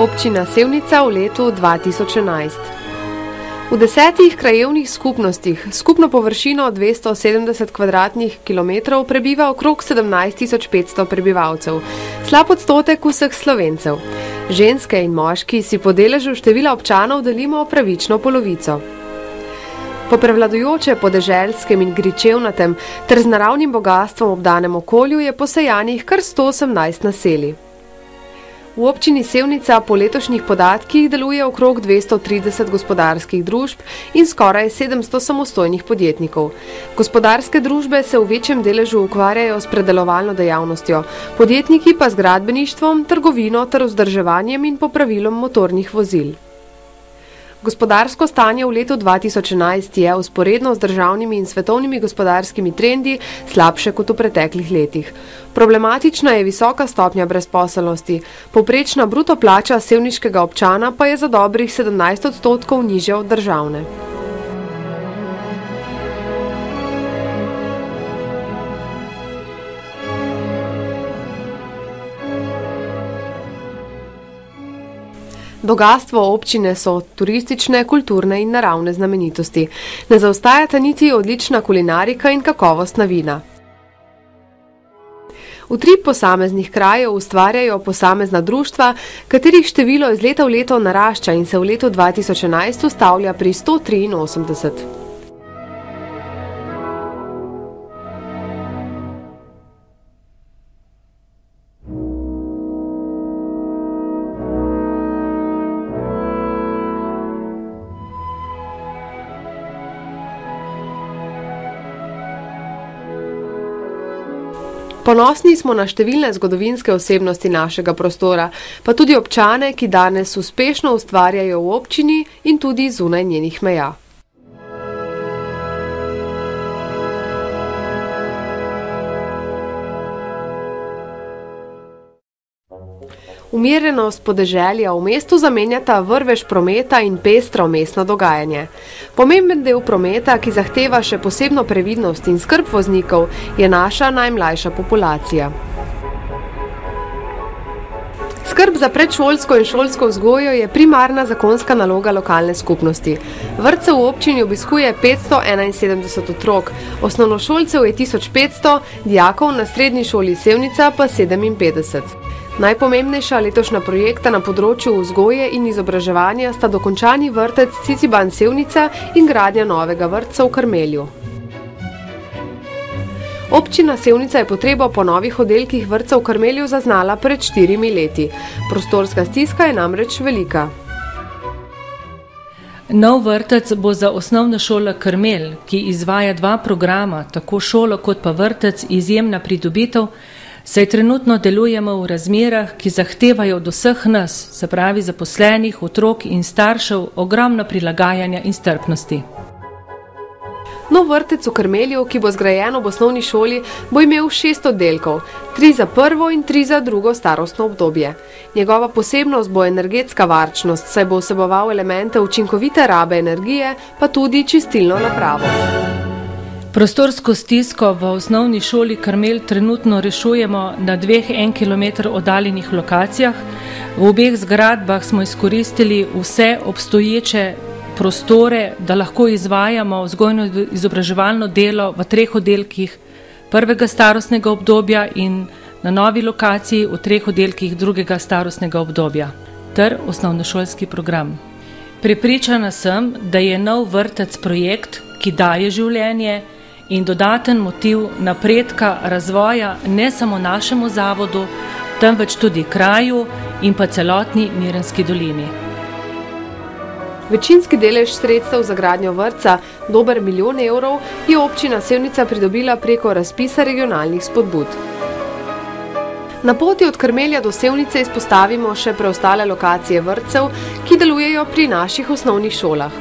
Občina Sevnica v letu 2011. V 10 krajevnih skupnostih skupno površino 270 kvadratnih kilometrov prebiva okrog 17.500 prebivalcev, slab odstotek vseh Slovencev. Ženske in moški si po deležu števila občanov delimo pravično polovico. Po prevladujoče podeželskem in gričevnatem ter z naravnim bogastvom obdanem okolju je posejanih kar 118 naselij. V občini Sevnica po letošnjih podatkih deluje okrog 230 gospodarskih družb in skoraj 700 samostojnih podjetnikov. Gospodarske družbe se v večjem deležu ukvarjajo s predelovalno dejavnostjo, podjetniki pa z gradbeništvom, trgovino ter vzdrževanjem in popravilom motornih vozil. Gospodarsko stanje v letu 2011 je vzporedno z državnimi in svetovnimi gospodarskimi trendi slabše kot v preteklih letih. Problematična je visoka stopnja brezposelnosti, povprečna bruto plača sevniškega občana pa je za dobrih 17% nižja od državne. Bogastvo občine so turistične, kulturne in naravne znamenitosti. Ne zaostajata niti odlična kulinarika in kakovostna vina. Utrip posameznih krajev ustvarjajo posamezna društva, katerih število iz leta v leto narašča in se v letu 2011 ustavlja pri 183. Ponosni smo na številne zgodovinske osebnosti našega prostora, pa tudi občane, ki danes uspešno ustvarjajo v občini in tudi zunaj njenih meja. Umirjenost podeželja v mestu zamenjata vrvež prometa in pestro mestno dogajanje. Pomemben del prometa, ki zahteva še posebno previdnost in skrb voznikov, je naša najmlajša populacija. Skrb za predšolsko in šolsko vzgojo je primarna zakonska naloga lokalne skupnosti. Vrtce v občini obiskuje 571 otrok, osnovnošolcev je 1500, dijakov na srednji šoli Sevnica pa 57. Najpomembnejša letošnja projekta na področju vzgoje in izobraževanja sta dokončani vrtec Ciciban Sevnica in gradnja novega vrtca v Karmelju. Občina Sevnica je potrebo po novih oddelkih vrtca v Karmelju zaznala pred 4 leti. Prostorska stiska je namreč velika. Nov vrtec bo za osnovno šolo Karmel, ki izvaja 2 programa, tako šolo kot pa vrtec, izjemna pridobitev, saj trenutno delujemo v razmerah, ki zahtevajo od vseh nas, se pravi zaposlenih, otrok in staršev, ogromno prilagajanja in strpnosti. Nov vrtec v Karmelju, ki bo zgrajen ob osnovni šoli, bo imel 6 oddelkov, 3 za prvo in 3 za drugo starostno obdobje. Njegova posebnost bo energetska varčnost, saj bo vseboval elemente učinkovite rabe energije, pa tudi čistilno napravo. Prostorsko stisko v osnovni šoli Karmel trenutno rešujemo na 2 1 kilometr oddaljenih lokacijah. V obeh zgradbah smo izkoristili vse obstoječe prostore, da lahko izvajamo vzgojno-izobraževalno delo v 3 oddelkih prvega starostnega obdobja in na novi lokaciji v 3 oddelkih drugega starostnega obdobja ter osnovnošolski program. Prepričana sem, da je nov vrtec projekt, ki daje življenje in dodaten motiv napredka, razvoja ne samo našemu zavodu, temveč tudi kraju in pa celotni Mirenski dolini. Večinski delež sredstev za gradnjo vrtca, dober 1 milijon evrov, je občina Sevnica pridobila preko razpisa regionalnih spodbud. Na poti od Karmelja do Sevnice izpostavimo še preostale lokacije vrtcev, ki delujejo pri naših osnovnih šolah.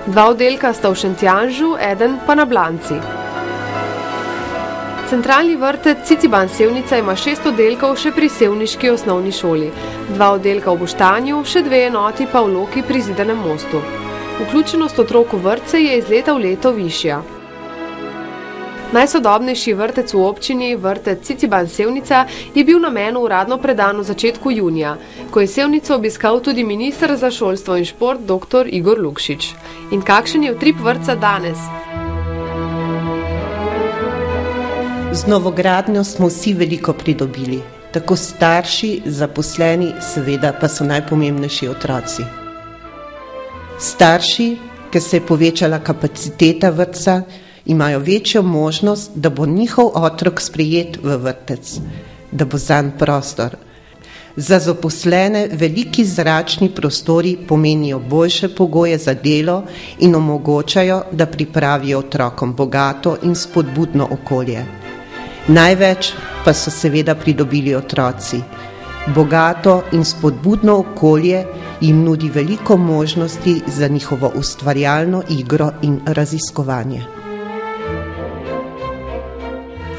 2 oddelka sta v Šentjanžu, eden pa na Blanci. Centralni vrtec Ciciban Sevnica ima 6 oddelkov še pri sevniški osnovni šoli, 2 oddelka v Boštanju, še 2 enoti pa v Loki pri Zidanem mostu. Vključenost otrok v vrtce je iz leta v leto višja. Najsodobnejši vrtec v občini, vrtec Ciciban Sevnica, je bil namenu uradno predan v začetku junija, ko je Sevnico obiskal tudi minister za šolstvo in šport dr. Igor Lukšič. In kakšen je utrip vrtca danes? Z novogradnjo smo vsi veliko pridobili. Tako starši, zaposleni, seveda pa so najpomembnejši otroci. Starši, ker se je povečala kapaciteta vrtca, imajo večjo možnost, da bo njihov otrok sprejet v vrtec, da bo zanj prostor. Za zaposlene veliki zračni prostori pomenijo boljše pogoje za delo in omogočajo, da pripravijo otrokom bogato in spodbudno okolje. Največ pa so seveda pridobili otroci. Bogato in spodbudno okolje jim nudi veliko možnosti za njihovo ustvarjalno igro in raziskovanje.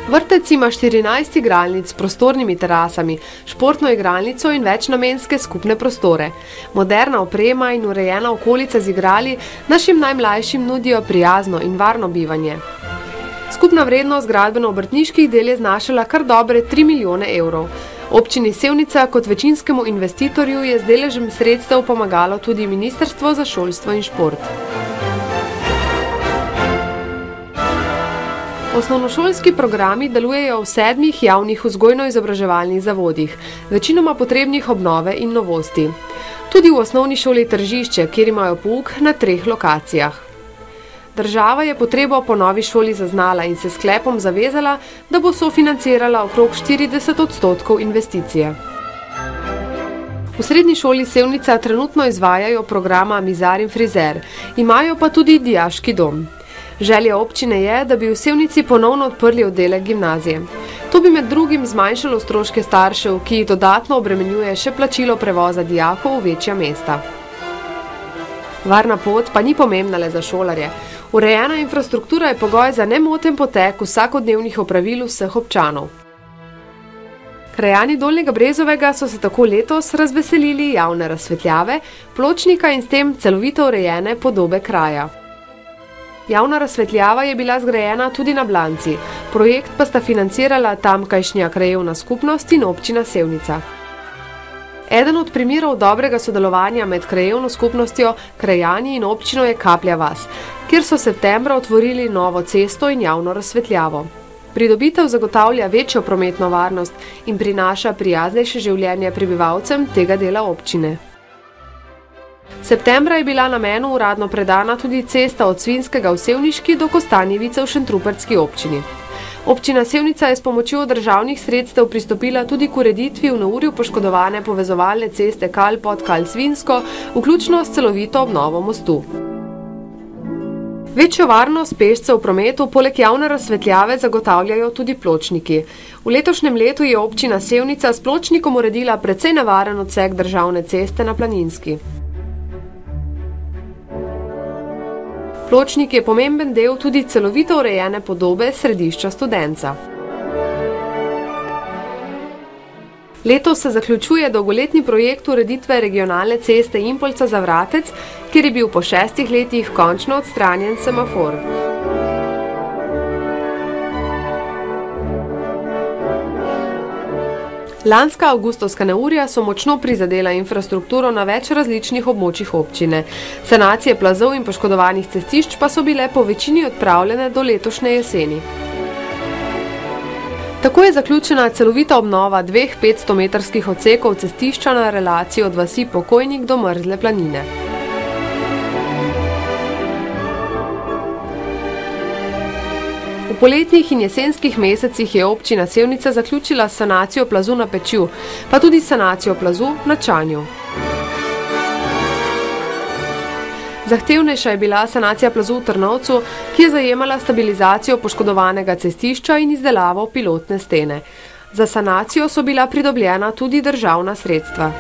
Vrtec ima 14 igralnic s prostornimi terasami, športno igralnico in večnamenske skupne prostore. Moderna oprema in urejena okolica z igrali našim najmlajšim nudijo prijazno in varno bivanje. Skupna vrednost gradbeno-obrtniških del je znašala kar dobre 3 milijone evrov. Občini Sevnica kot večinskemu investitorju je z deležem sredstev pomagalo tudi Ministrstvo za šolstvo in šport. Osnovnošolski programi delujejo v 7 javnih vzgojno-izobraževalnih zavodih, večinoma potrebnih obnove in novosti. Tudi v osnovni šoli Tržišče, kjer imajo pouk na 3 lokacijah. Država je potrebo po novi šoli zaznala in se sklepom zavezala, da bo sofinancirala okrog 40% investicije. V srednji šoli Sevnica trenutno izvajajo programa Mizar in frizer, imajo pa tudi dijaški dom. Želja občine je, da bi v Sevnici ponovno odprli oddelek gimnazije. To bi med drugim zmanjšalo stroške staršev, ki jih dodatno obremenjuje še plačilo prevoza dijakov v večja mesta. Varna pot pa ni pomembna le za šolarje. Urejena infrastruktura je pogoj za nemoten potek vsakodnevnih opravil vseh občanov. Krajani Dolnjega Brezovega so se tako letos razveselili javne razsvetljave, pločnika in s tem celovito urejene podobe kraja. Javna razsvetljava je bila zgrajena tudi na Blanci, projekt pa sta financirala tamkajšnja krajevna skupnost in občina Sevnica. Eden od primerov dobrega sodelovanja med krajevno skupnostjo, krajani in občino je Kaplja vas, kjer so septembra otvorili novo cesto in javno razsvetljavo. Pridobitev zagotavlja večjo prometno varnost in prinaša prijaznejše življenje prebivalcem tega dela občine. Septembra je bila namenu uradno predana tudi cesta od Svinskega v Sevniški do Kostanjevice v Šentrupertski občini. Občina Sevnica je s pomočjo državnih sredstev pristopila tudi k ureditvi v neurju poškodovane povezovalne ceste Kal pod Kal Svinsko, vključno s celovito obnovo mostu. Večjo varnost pešcev v prometu poleg javne razsvetljave zagotavljajo tudi pločniki. V letošnjem letu je občina Sevnica s pločnikom uredila precej nevaren odsek državne ceste na Planinski. Pločnik je pomemben del tudi celovito urejene podobe središča Studenca. Letos se zaključuje dolgoletni projekt ureditve regionalne ceste Impolca za Vratec, kjer je bil po 6 letih končno odstranjen semafor. Lanska avgustovska neurja so močno prizadela infrastrukturo na več različnih območjih občine. Sanacije plazov in poškodovanih cestišč pa so bile po večini odpravljene do letošnje jeseni. Tako je zaključena celovita obnova 2 500-metrskih odsekov cestišča na relaciji od vasi Pokojnik do Mrzle planine. V poletnih in jesenskih mesecih je občina Sevnica zaključila sanacijo plazu na Pečju, pa tudi sanacijo plazu na Čanju. Zahtevnejša je bila sanacija plazu v Trnovcu, ki je zajemala stabilizacijo poškodovanega cestišča in izdelavo pilotne stene. Za sanacijo so bila pridobljena tudi državna sredstva.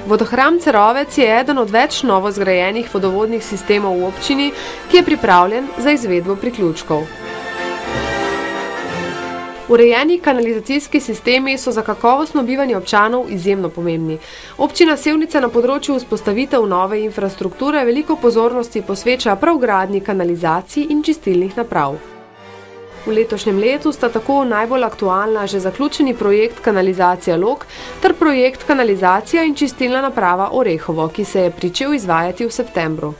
Vodohram Cerovec je eden od več novo zgrajenih vodovodnih sistemov v občini, ki je pripravljen za izvedbo priključkov. Urejeni kanalizacijski sistemi so za kakovostno bivanje občanov izjemno pomembni. Občina Sevnica na področju vzpostavitev nove infrastrukture veliko pozornosti posveča prav gradnji kanalizacij in čistilnih naprav. V letošnjem letu sta tako najbolj aktualna že zaključeni projekt Kanalizacija Log ter projekt Kanalizacija in čistilna naprava Orehovo, ki se je pričel izvajati v septembru.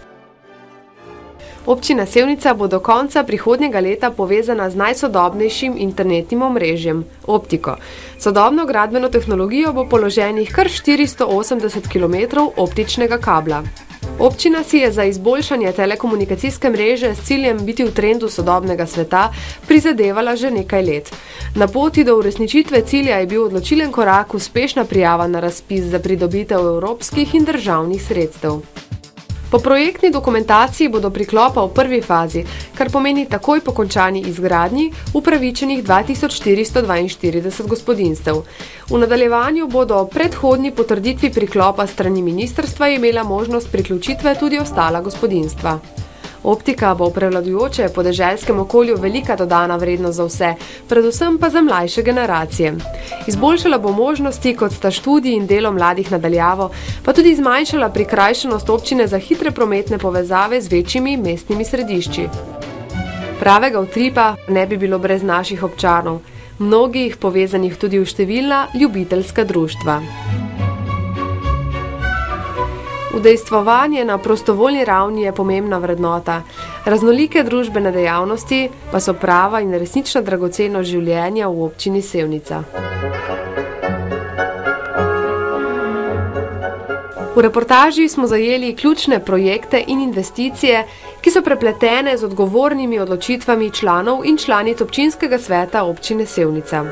Občina Sevnica bo do konca prihodnjega leta povezana z najsodobnejšim internetnim omrežjem, optiko. Sodobno gradbeno tehnologijo bo položenih kar 480 km optičnega kabla. Občina si je za izboljšanje telekomunikacijske mreže s ciljem biti v trendu sodobnega sveta prizadevala že nekaj let. Na poti do uresničitve cilja je bil odločilen korak uspešna prijava na razpis za pridobitev evropskih in državnih sredstev. Po projektni dokumentaciji bodo priklopa v prvi fazi, kar pomeni takoj po končani izgradnji, upravičenih 2442 gospodinjstev. V nadaljevanju bodo ob predhodni potrditvi priklopa strani ministrstva imela možnost priključitve tudi ostala gospodinjstva. Optika bo v prevladujoče podeželskem okolju velika dodana vrednost za vse, predvsem pa za mlajše generacije. Izboljšala bo možnosti, kot sta študij in delo mladih nadaljavo, pa tudi zmanjšala prikrajšanost občine za hitre prometne povezave z večjimi mestnimi središči. Pravega utripa ne bi bilo brez naših občanov, mnogih povezanih tudi v številna ljubiteljska društva. Udejstvovanje na prostovoljni ravni je pomembna vrednota. Raznolike družbene dejavnosti pa so prava in resnična dragocenost življenja v občini Sevnica. V reportaži smo zajeli ključne projekte in investicije, ki so prepletene z odgovornimi odločitvami članov in članic občinskega sveta občine Sevnica.